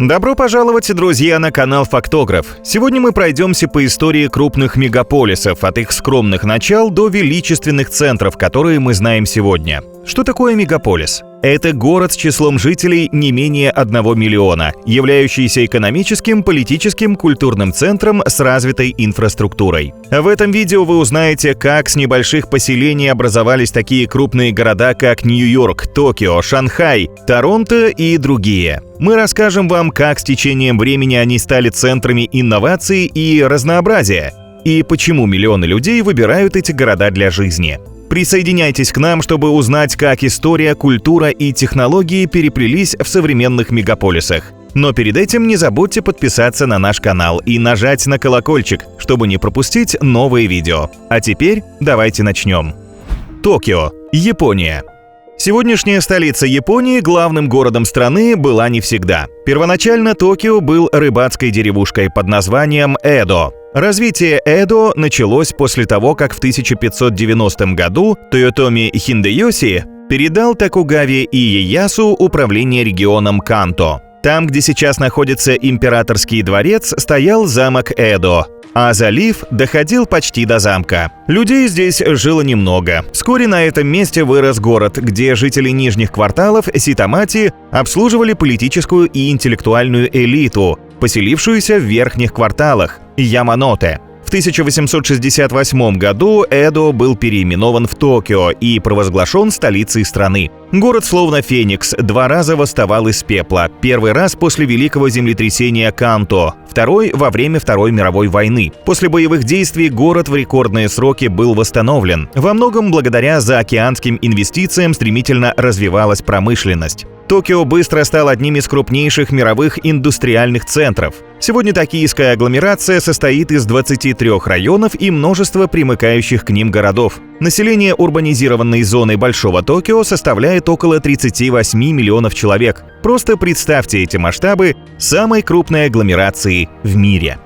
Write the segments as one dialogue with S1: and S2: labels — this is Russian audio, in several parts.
S1: Добро пожаловать, друзья, на канал Фактограф. Сегодня мы пройдемся по истории крупных мегаполисов, от их скромных начал до величественных центров, которые мы знаем сегодня. Что такое мегаполис? Это город с числом жителей не менее 1 миллиона, являющийся экономическим, политическим, культурным центром с развитой инфраструктурой. В этом видео вы узнаете, как с небольших поселений образовались такие крупные города, как Нью-Йорк, Токио, Шанхай, Торонто и другие. Мы расскажем вам, как с течением времени они стали центрами инноваций и разнообразия, и почему миллионы людей выбирают эти города для жизни. Присоединяйтесь к нам, чтобы узнать, как история, культура и технологии переплелись в современных мегаполисах. Но перед этим не забудьте подписаться на наш канал и нажать на колокольчик, чтобы не пропустить новые видео. А теперь давайте начнем. Токио, Япония. Сегодняшняя столица Японии главным городом страны была не всегда. Первоначально Токио был рыбацкой деревушкой под названием Эдо. Развитие Эдо началось после того, как в 1590 году Тойотоми Хидэёси передал Токугаве Иеясу управление регионом Канто. Там, где сейчас находится императорский дворец, стоял замок Эдо, а залив доходил почти до замка. Людей здесь жило немного. Вскоре на этом месте вырос город, где жители нижних кварталов Ситамати обслуживали политическую и интеллектуальную элиту, поселившуюся в верхних кварталах Яманоте. В 1868 году Эдо был переименован в Токио и провозглашен столицей страны. Город, словно феникс, 2 раза восставал из пепла. Первый раз после великого землетрясения Канто, второй во время Второй мировой войны. После боевых действий город в рекордные сроки был восстановлен. Во многом благодаря заокеанским инвестициям стремительно развивалась промышленность. Токио быстро стал одним из крупнейших мировых индустриальных центров. Сегодня токийская агломерация состоит из 23 районов и множества примыкающих к ним городов. Население урбанизированной зоны Большого Токио составляет около 38 миллионов человек. Просто представьте эти масштабы самой крупной агломерации в мире.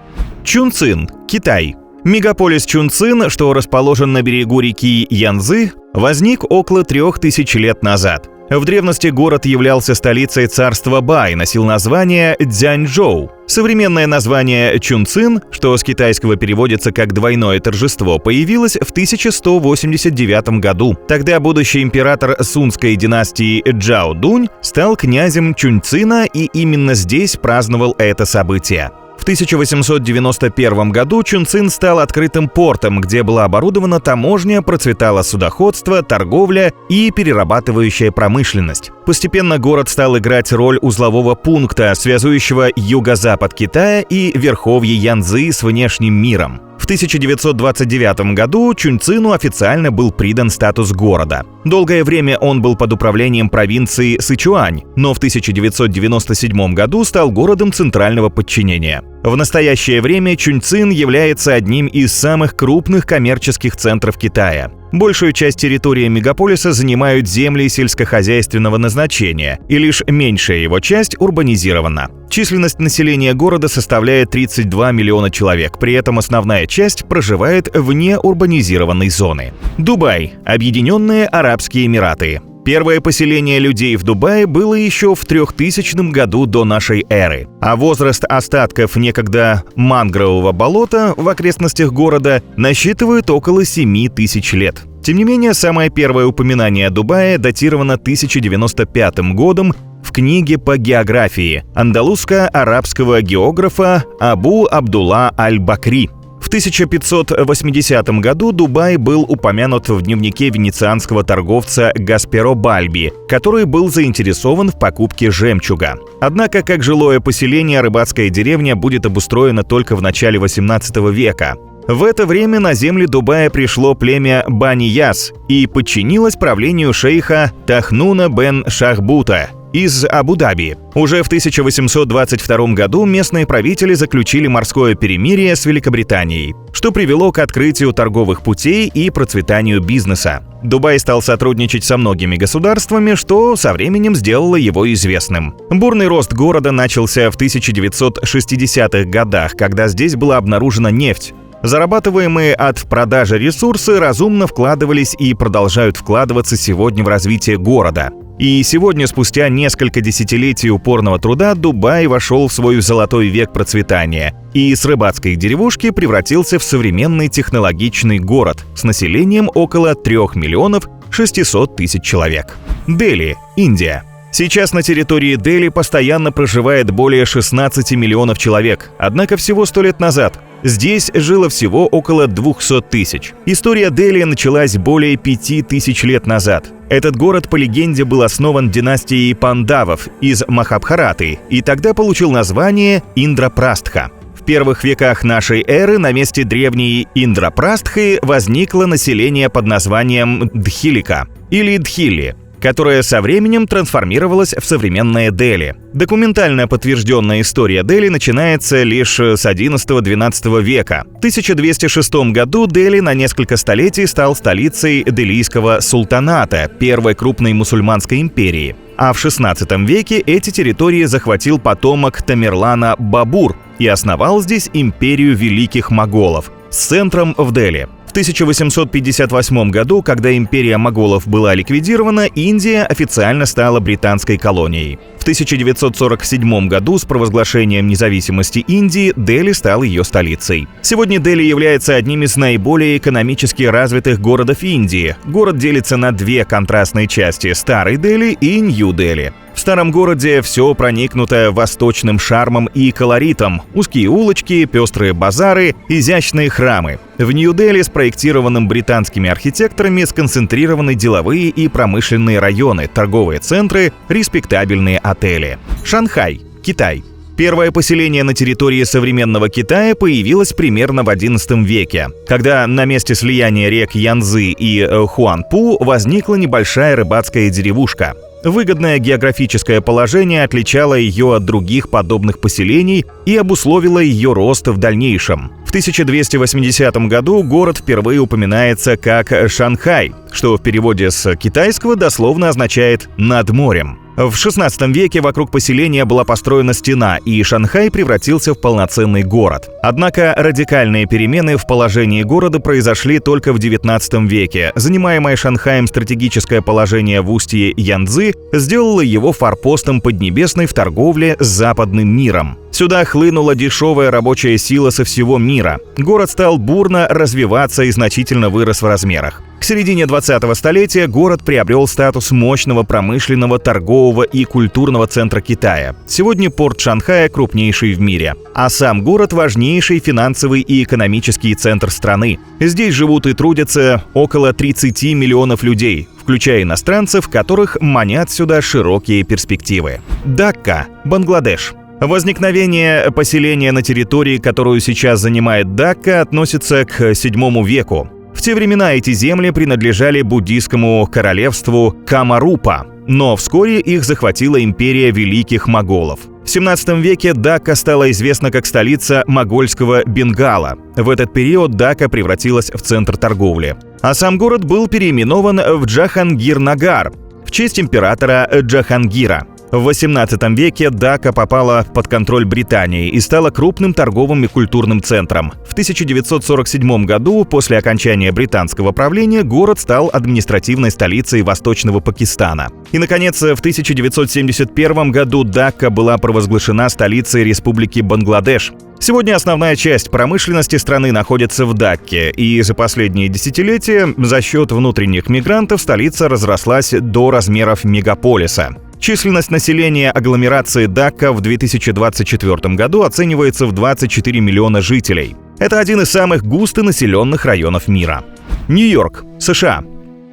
S1: Чунцин, Китай. Мегаполис Чунцин, что расположен на берегу реки Янцзы, возник около 3000 лет назад. В древности город являлся столицей царства Бай, носил название Цзяньчжоу. Современное название Чунцин, что с китайского переводится как «двойное торжество», появилось в 1189 году. Тогда будущий император сунской династии Чжао Дунь стал князем Чунцина, и именно здесь праздновал это событие. В 1891 году Чунцин стал открытым портом, где была оборудована таможня, процветало судоходство, торговля и перерабатывающая промышленность. Постепенно город стал играть роль узлового пункта, связующего юго-запад Китая и верховье Янцзы с внешним миром. В 1929 году Чунцину официально был придан статус города. Долгое время он был под управлением провинции Сычуань, но в 1997 году стал городом центрального подчинения. В настоящее время Чунцин является одним из самых крупных коммерческих центров Китая. Большую часть территории мегаполиса занимают земли сельскохозяйственного назначения, и лишь меньшая его часть урбанизирована. Численность населения города составляет 32 миллиона человек, при этом основная часть проживает вне урбанизированной зоны. Дубай, Объединенные Арабские Эмираты. Первое поселение людей в Дубае было еще в 3000 году до нашей эры, а возраст остатков некогда мангрового болота в окрестностях города насчитывает около 7000 лет. Тем не менее, самое первое упоминание о Дубае датировано 1095 годом в книге по географии андалузско-арабского географа Абу Абдулла аль-Бакри. В 1580 году Дубай был упомянут в дневнике венецианского торговца Гасперо Бальби, который был заинтересован в покупке жемчуга. Однако, как жилое поселение, рыбацкая деревня будет обустроена только в начале 18 века. В это время на земли Дубая пришло племя Бани-Яс и подчинилось правлению шейха Тахнуна бен Шахбута из Абу-Даби. Уже в 1822 году местные правители заключили морское перемирие с Великобританией, что привело к открытию торговых путей и процветанию бизнеса. Дубай стал сотрудничать со многими государствами, что со временем сделало его известным. Бурный рост города начался в 1960-х годах, когда здесь была обнаружена нефть. Зарабатываемые от продажи ресурсы разумно вкладывались и продолжают вкладываться сегодня в развитие города. И сегодня, спустя несколько десятилетий упорного труда, Дубай вошел в свой золотой век процветания и с рыбацкой деревушки превратился в современный технологичный город с населением около 3 миллионов 600 тысяч человек. Дели, Индия. Сейчас на территории Дели постоянно проживает более 16 миллионов человек, однако всего 100 лет назад здесь жило всего около 200 тысяч. История Дели началась более 5000 лет назад. Этот город, по легенде, был основан династией Пандавов из Махабхараты и тогда получил название Индрапрастха. В первых веках нашей эры на месте древней Индрапрастхи возникло население под названием Дхилика или Дхилли, которая со временем трансформировалась в современное Дели. Документально подтвержденная история Дели начинается лишь с XI-XII века. В 1206 году Дели на несколько столетий стал столицей Делийского султаната, первой крупной мусульманской империи. А в XVI веке эти территории захватил потомок Тамерлана Бабур и основал здесь империю великих моголов с центром в Дели. В 1858 году, когда империя моголов была ликвидирована, Индия официально стала британской колонией. В 1947 году с провозглашением независимости Индии Дели стал ее столицей. Сегодня Дели является одним из наиболее экономически развитых городов Индии. Город делится на две контрастные части – Старый Дели и Нью-Дели. В старом городе все проникнуто восточным шармом и колоритом. Узкие улочки, пестрые базары, изящные храмы. В Нью-Дели, спроектированном британскими архитекторами, сконцентрированы деловые и промышленные районы, торговые центры, респектабельные отели. Шанхай, Китай. Первое поселение на территории современного Китая появилось примерно в XI веке, когда на месте слияния рек Янцзы и Хуанпу возникла небольшая рыбацкая деревушка. Выгодное географическое положение отличало ее от других подобных поселений и обусловило ее рост в дальнейшем. В 1280 году город впервые упоминается как Шанхай, что в переводе с китайского дословно означает «над морем». В XVI веке вокруг поселения была построена стена, и Шанхай превратился в полноценный город. Однако радикальные перемены в положении города произошли только в XIX веке. Занимаемое Шанхаем стратегическое положение в устье Янцзы сделало его форпостом Поднебесной в торговле с западным миром. Сюда хлынула дешевая рабочая сила со всего мира. Город стал бурно развиваться и значительно вырос в размерах. К середине 20-го столетия город приобрел статус мощного промышленного, торгового и культурного центра Китая. Сегодня порт Шанхая крупнейший в мире, а сам город – важнейший финансовый и экономический центр страны. Здесь живут и трудятся около 30 миллионов людей, включая иностранцев, которых манят сюда широкие перспективы. Дакка, Бангладеш. Возникновение поселения на территории, которую сейчас занимает Дакка, относится к VII веку. В те времена эти земли принадлежали буддийскому королевству Камарупа, но вскоре их захватила империя великих моголов. В XVII веке Дакка стала известна как столица могольского Бенгала. В этот период Дакка превратилась в центр торговли. А сам город был переименован в Джахангир-Нагар в честь императора Джахангира. В XVIII веке Дакка попала под контроль Британии и стала крупным торговым и культурным центром. В 1947 году, после окончания британского правления, город стал административной столицей Восточного Пакистана. И, наконец, в 1971 году Дакка была провозглашена столицей Республики Бангладеш. Сегодня основная часть промышленности страны находится в Дакке, и за последние десятилетия за счет внутренних мигрантов столица разрослась до размеров мегаполиса. Численность населения агломерации Дакка в 2024 году оценивается в 24 миллиона жителей. Это один из самых густонаселенных районов мира. Нью-Йорк, США.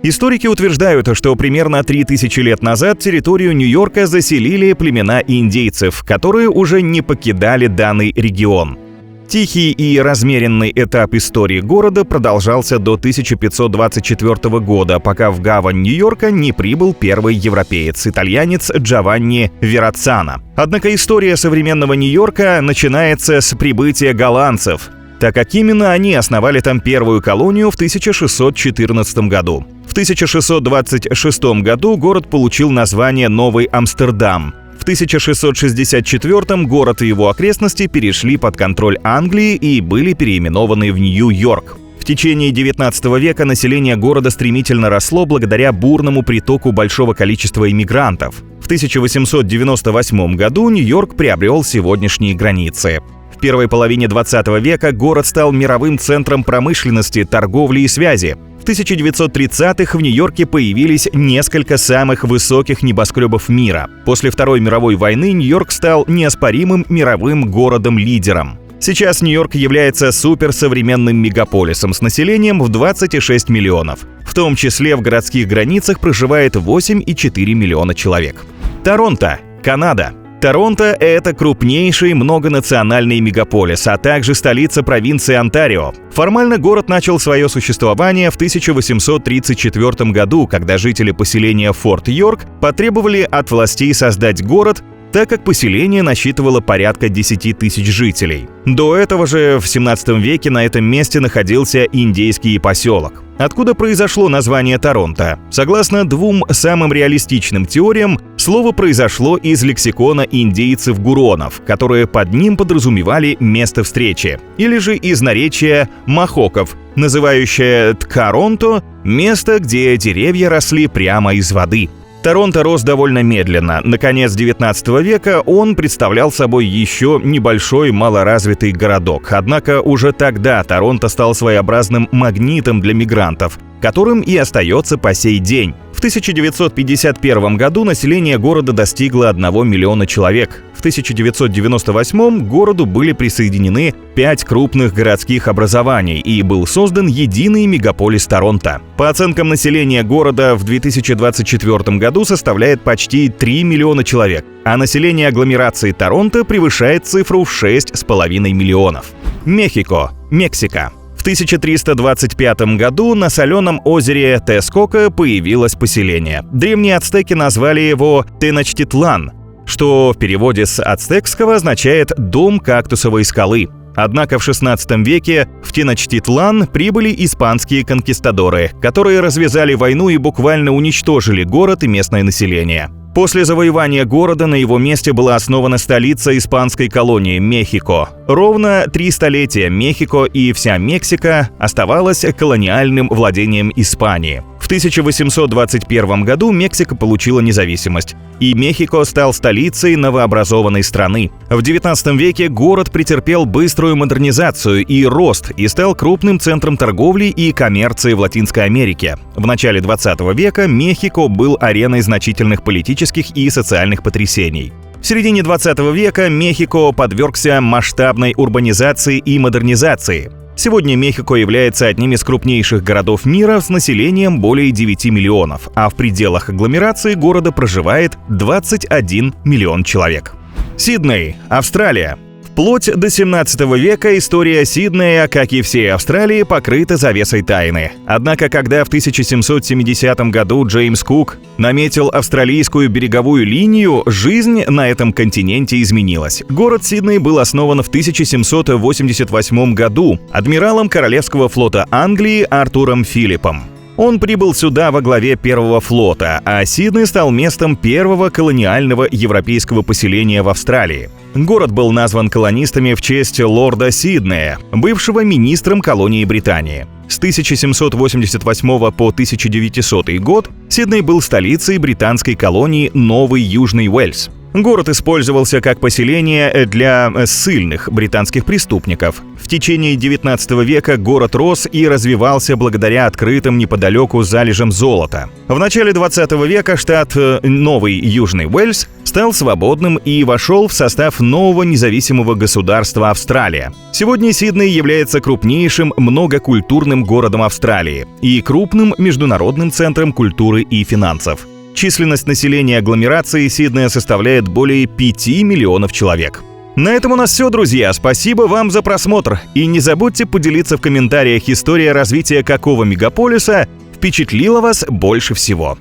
S1: Историки утверждают, что примерно 3000 лет назад территорию Нью-Йорка заселили племена индейцев, которые уже не покидали данный регион. Тихий и размеренный этап истории города продолжался до 1524 года, пока в гавань Нью-Йорка не прибыл первый европеец, итальянец Джованни Верацано. Однако история современного Нью-Йорка начинается с прибытия голландцев, так как именно они основали там первую колонию в 1614 году. В 1626 году город получил название Новый Амстердам. В 1664 город и его окрестности перешли под контроль Англии и были переименованы в Нью-Йорк. В В течение 19 века население города стремительно росло благодаря бурному притоку большого количества иммигрантов. В 1898 году Нью-Йорк приобрел сегодняшние границы. В первой половине 20 века город стал мировым центром промышленности, торговли и связи. В 1930-х в Нью-Йорке появились несколько самых высоких небоскребов мира. После Второй мировой войны Нью-Йорк стал неоспоримым мировым городом-лидером. Сейчас Нью-Йорк является суперсовременным мегаполисом с населением в 26 миллионов. В том числе в городских границах проживает 8,4 миллиона человек. Торонто, Канада. Торонто – это крупнейший многонациональный мегаполис, а также столица провинции Онтарио. Формально город начал свое существование в 1834 году, когда жители поселения Форт Йорк потребовали от властей создать город, так как поселение насчитывало порядка 10 тысяч жителей. До этого же в 17 веке на этом месте находился индейский поселок. Откуда произошло название Торонто? Согласно двум самым реалистичным теориям, слово произошло из лексикона индейцев-гуронов, которые под ним подразумевали место встречи, или же из наречия махоков, называющее Ткаронто – место, где деревья росли прямо из воды. Торонто рос довольно медленно. На конец 19 века он представлял собой еще небольшой малоразвитый городок. Однако уже тогда Торонто стал своеобразным магнитом для мигрантов, которым и остается по сей день. В 1951 году население города достигло 1 миллиона человек. В 1998 к городу были присоединены 5 крупных городских образований и был создан единый мегаполис Торонто. По оценкам населения города в 2024 году составляет почти 3 миллиона человек, а население агломерации Торонто превышает цифру в 6,5 миллионов. Мехико, Мексика. В 1325 году на соленом озере Тескока появилось поселение. Древние ацтеки назвали его Теночтитлан, что в переводе с ацтекского означает «дом кактусовой скалы». Однако в XVI веке в Теночтитлан прибыли испанские конкистадоры, которые развязали войну и буквально уничтожили город и местное население. После завоевания города на его месте была основана столица испанской колонии Мехико. Ровно 3 столетия Мехико и вся Мексика оставалась колониальным владением Испании. В 1821 году Мексика получила независимость, и Мехико стал столицей новообразованной страны. В XIX веке город претерпел быструю модернизацию и рост и стал крупным центром торговли и коммерции в Латинской Америке. В начале XX века Мехико был ареной значительных политических и социальных потрясений. В середине 20 века Мехико подвергся масштабной урбанизации и модернизации. Сегодня Мехико является одним из крупнейших городов мира с населением более 9 миллионов, а в пределах агломерации города проживает 21 миллион человек. Сидней, Австралия. Вплоть до 17 века история Сиднея, как и всей Австралии, покрыта завесой тайны. Однако, когда в 1770 году Джеймс Кук наметил австралийскую береговую линию, жизнь на этом континенте изменилась. Город Сидней был основан в 1788 году адмиралом Королевского флота Англии Артуром Филиппом. Он прибыл сюда во главе первого флота, а Сидней стал местом первого колониального европейского поселения в Австралии. Город был назван колонистами в честь лорда Сиднея, бывшего министром колонии Британии. С 1788 по 1900 год Сидней был столицей британской колонии Новый Южный Уэльс. Город использовался как поселение для ссыльных британских преступников. В течение 19 века город рос и развивался благодаря открытым неподалеку залежам золота. В начале 20 века штат Новый Южный Уэльс стал свободным и вошел в состав нового независимого государства Австралия. Сегодня Сидней является крупнейшим многокультурным городом Австралии и крупным международным центром культуры и финансов. Численность населения агломерации Сиднея составляет более 5 миллионов человек. На этом у нас все, друзья. Спасибо вам за просмотр. И не забудьте поделиться в комментариях, история развития какого мегаполиса впечатлила вас больше всего.